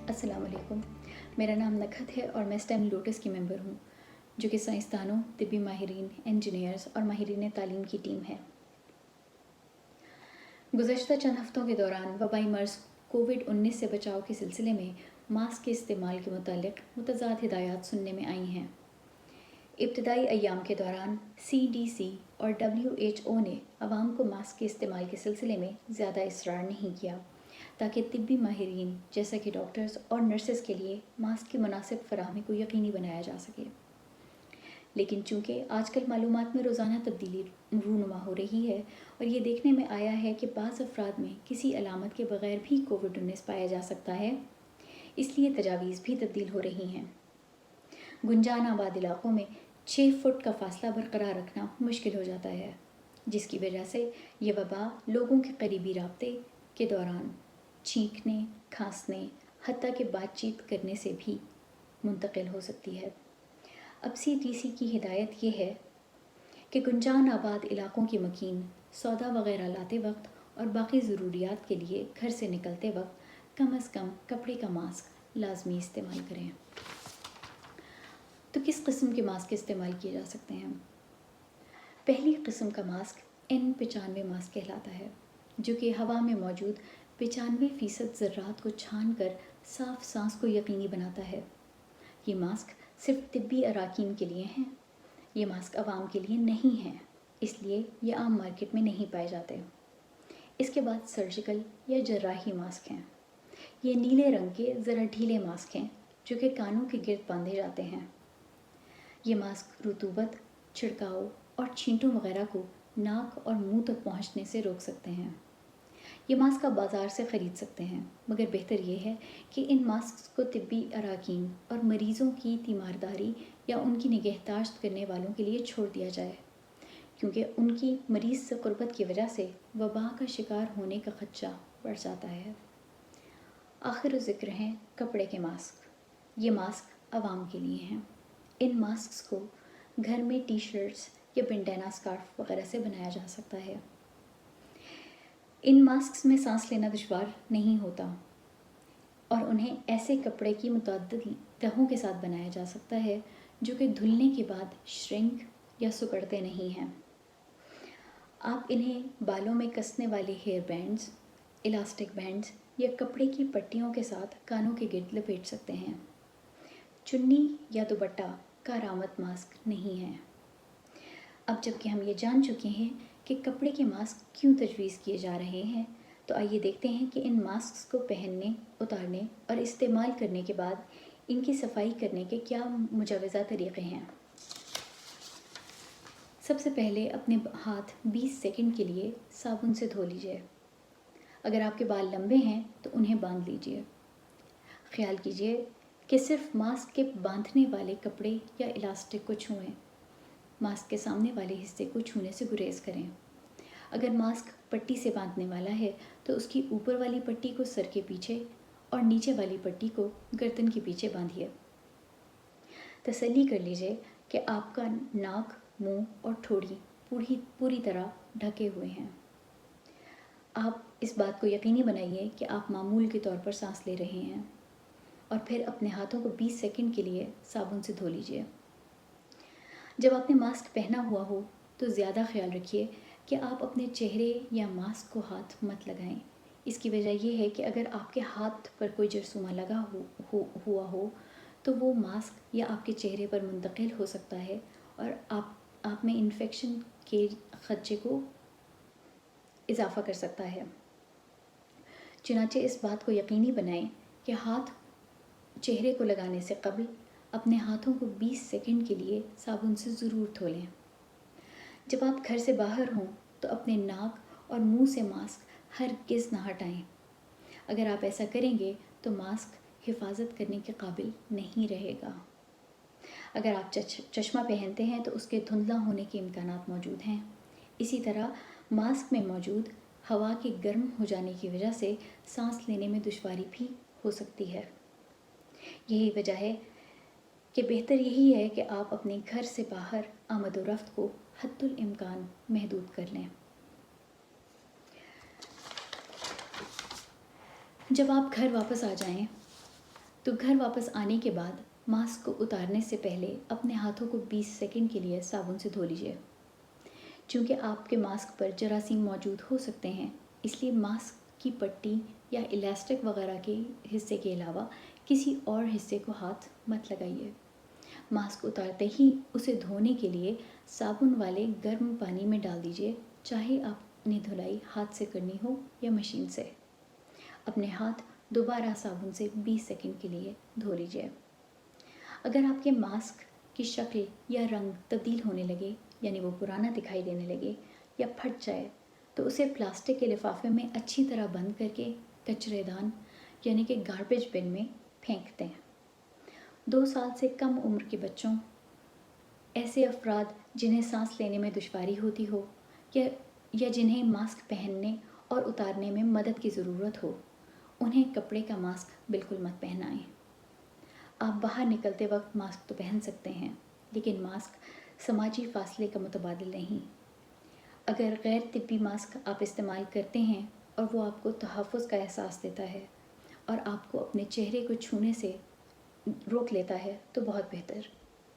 السلام علیکم، میرا نام نکھت ہے اور میں اسٹیم لوٹس کی ممبر ہوں جو کہ سائنسدانوں، طبی ماہرین، انجینئرز اور ماہرین تعلیم کی ٹیم ہے۔ گزشتہ چند ہفتوں کے دوران وبائی مرض کووڈ-19 سے بچاؤ کے سلسلے میں ماسک کے استعمال کے متعلق متضاد ہدایات سننے میں آئی ہیں۔ ابتدائی ایام کے دوران CDC اور WHO نے عوام کو ماسک کے استعمال کے سلسلے میں زیادہ اصرار نہیں کیا تاکہ طبی ماہرین جیسا کہ ڈاکٹرز اور نرسز کے لیے ماسک کی مناسب فراہمی کو یقینی بنایا جا سکے۔ لیکن چونکہ آج کل معلومات میں روزانہ تبدیلی رونما ہو رہی ہے اور یہ دیکھنے میں آیا ہے کہ بعض افراد میں کسی علامت کے بغیر بھی کووڈ-19 پایا جا سکتا ہے، اس لیے تجاویز بھی تبدیل ہو رہی ہیں۔ گنجان آباد علاقوں میں 6 فٹ کا فاصلہ برقرار رکھنا مشکل ہو جاتا ہے، جس کی وجہ سے یہ وبا لوگوں کے قریبی رابطے کے دوران چھینکنے، کھانسنے، حتیٰ کہ بات چیت کرنے سے بھی منتقل ہو سکتی ہے۔ اب CDC کی ہدایت یہ ہے کہ گنجان آباد علاقوں کی مکین سودا وغیرہ لاتے وقت اور باقی ضروریات کے لیے گھر سے نکلتے وقت کم از کم کپڑے کا ماسک لازمی استعمال کریں۔ تو کس قسم کے ماسک استعمال کیے جا سکتے ہیں؟ پہلی قسم کا ماسک N95 ماسک کہلاتا ہے، جو کہ ہوا میں موجود 95% ذرات کو چھان کر صاف سانس کو یقینی بناتا ہے۔ یہ ماسک صرف طبی اراکین کے لیے ہیں۔ یہ ماسک عوام کے لیے نہیں ہیں، اس لیے یہ عام مارکیٹ میں نہیں پائے جاتے۔ اس کے بعد سرجیکل یا جراحی ماسک ہیں۔ یہ نیلے رنگ کے ذرا ڈھیلے ماسک ہیں جو کہ کانوں کے گرد باندھے جاتے ہیں۔ یہ ماسک رطوبت، چھڑکاؤ اور چھینٹوں وغیرہ کو ناک اور منہ تک پہنچنے سے روک سکتے ہیں۔ یہ ماسک آپ بازار سے خرید سکتے ہیں، مگر بہتر یہ ہے کہ ان ماسک کو طبی اراکین اور مریضوں کی تیمارداری یا ان کی نگہداشت کرنے والوں کے لیے چھوڑ دیا جائے، کیونکہ ان کی مریض سے قربت کی وجہ سے وبا کا شکار ہونے کا خدشہ بڑھ جاتا ہے۔ آخر ذکر ہیں کپڑے کے ماسک۔ یہ ماسک عوام کے لیے ہیں۔ ان ماسکس کو گھر میں ٹی شرٹس یا بنڈینا اسکارف وغیرہ سے بنایا جا سکتا ہے۔ ان ماسکس میں سانس لینا دشوار نہیں ہوتا اور انہیں ایسے کپڑے کی متعدد تہوں کے ساتھ بنایا جا سکتا ہے جو کہ دھلنے کے بعد شرنک یا سکڑتے نہیں ہیں۔ آپ انہیں بالوں میں کسنے والے ہیئر بینڈز، الاسٹک بینڈز یا کپڑے کی پٹیوں کے ساتھ کانوں کے گرد لپیٹ سکتے ہیں۔ چنی یا دوپٹہ کارآمد ماسک نہیں ہے۔ اب جب کہ ہم یہ جان چکے ہیں کہ کپڑے کے ماسک کیوں تجویز کیے جا رہے ہیں، تو آئیے دیکھتے ہیں کہ ان ماسکس کو پہننے، اتارنے اور استعمال کرنے کے بعد ان کی صفائی کرنے کے کیا مجوزہ طریقے ہیں۔ سب سے پہلے اپنے ہاتھ 20 سیکنڈ کے لیے صابن سے دھو لیجئے۔ اگر آپ کے بال لمبے ہیں تو انہیں باندھ لیجئے۔ خیال کیجئے کہ صرف ماسک کے باندھنے والے کپڑے یا الاسٹک کو چھوئیں۔ ماسک کے سامنے والے حصے کو چھونے سے گریز کریں۔ اگر ماسک پٹی سے باندھنے والا ہے تو اس کی اوپر والی پٹی کو سر کے پیچھے اور نیچے والی پٹی کو گردن کے پیچھے باندھیے۔ تسلی کر لیجئے کہ آپ کا ناک، منہ اور ٹھوڑی پوری طرح ڈھکے ہوئے ہیں۔ آپ اس بات کو یقینی بنائیے کہ آپ معمول کے طور پر سانس لے رہے ہیں، اور پھر اپنے ہاتھوں کو 20 سیکنڈ کے لیے صابن سے دھو لیجئے۔ جب آپ نے ماسک پہنا ہوا ہو تو زیادہ خیال رکھیے کہ آپ اپنے چہرے یا ماسک کو ہاتھ مت لگائیں۔ اس کی وجہ یہ ہے کہ اگر آپ کے ہاتھ پر کوئی جرثومہ لگا ہوا ہو تو وہ ماسک یا آپ کے چہرے پر منتقل ہو سکتا ہے اور آپ میں انفیکشن کے خدشے کو اضافہ کر سکتا ہے۔ چنانچہ اس بات کو یقینی بنائیں کہ ہاتھ چہرے کو لگانے سے قبل اپنے ہاتھوں کو 20 سیکنڈ کے لیے صابن سے ضرور دھو لیں۔ جب آپ گھر سے باہر ہوں تو اپنے ناک اور منہ سے ماسک ہرگز نہ ہٹائیں۔ اگر آپ ایسا کریں گے تو ماسک حفاظت کرنے کے قابل نہیں رہے گا۔ اگر آپ چشمہ پہنتے ہیں تو اس کے دھندلا ہونے کے امکانات موجود ہیں۔ اسی طرح ماسک میں موجود ہوا کے گرم ہو جانے کی وجہ سے سانس لینے میں دشواری بھی ہو سکتی ہے۔ یہی وجہ ہے کہ بہتر یہی ہے کہ آپ اپنے گھر سے باہر آمد و رفت کو حد الامکان محدود کر لیں۔ جب آپ گھر واپس آ جائیں تو گھر واپس آنے کے بعد ماسک کو اتارنے سے پہلے اپنے ہاتھوں کو 20 سیکنڈ کے لیے صابن سے دھو لیجیے۔ چونکہ آپ کے ماسک پر جراثیم موجود ہو سکتے ہیں، اس لیے ماسک کی پٹی یا الاسٹک وغیرہ کے حصے کے علاوہ کسی اور حصے کو ہاتھ مت لگائیے۔ ماسک اتارتے ہی اسے دھونے کے لیے صابن والے گرم پانی میں ڈال دیجیے، چاہے آپ نے دھلائی ہاتھ سے کرنی ہو یا مشین سے۔ اپنے ہاتھ دوبارہ صابن سے 20 سیکنڈ کے لیے دھو لیجیے۔ اگر آپ کے ماسک کی شکل یا رنگ تبدیل ہونے لگے، یعنی وہ پرانا دکھائی دینے لگے یا پھٹ جائے، تو اسے پلاسٹک کے لفافے میں اچھی طرح بند کر کے کچرے دان یعنی کہ گاربیج بن میں پھینک دیں۔ 2 سال سے کم عمر کے بچوں، ایسے افراد جنہیں سانس لینے میں دشواری ہوتی ہو یا جنہیں ماسک پہننے اور اتارنے میں مدد کی ضرورت ہو، انہیں کپڑے کا ماسک بالکل مت پہنائیں۔ آپ باہر نکلتے وقت ماسک تو پہن سکتے ہیں، لیکن ماسک سماجی فاصلے کا متبادل نہیں۔ اگر غیر طبی ماسک آپ استعمال کرتے ہیں اور وہ آپ کو تحفظ کا احساس دیتا ہے اور آپ کو اپنے چہرے کو چھونے سے روک لیتا ہے تو بہت بہتر،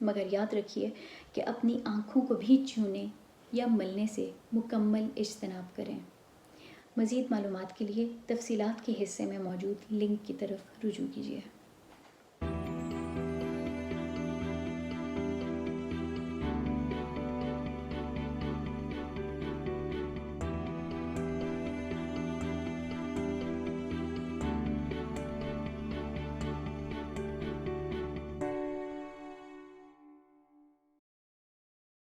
مگر یاد رکھیے کہ اپنی آنکھوں کو بھی چھونے یا ملنے سے مکمل اجتناب کریں۔ مزید معلومات کے لیے تفصیلات کے حصے میں موجود لنک کی طرف رجوع کیجیے۔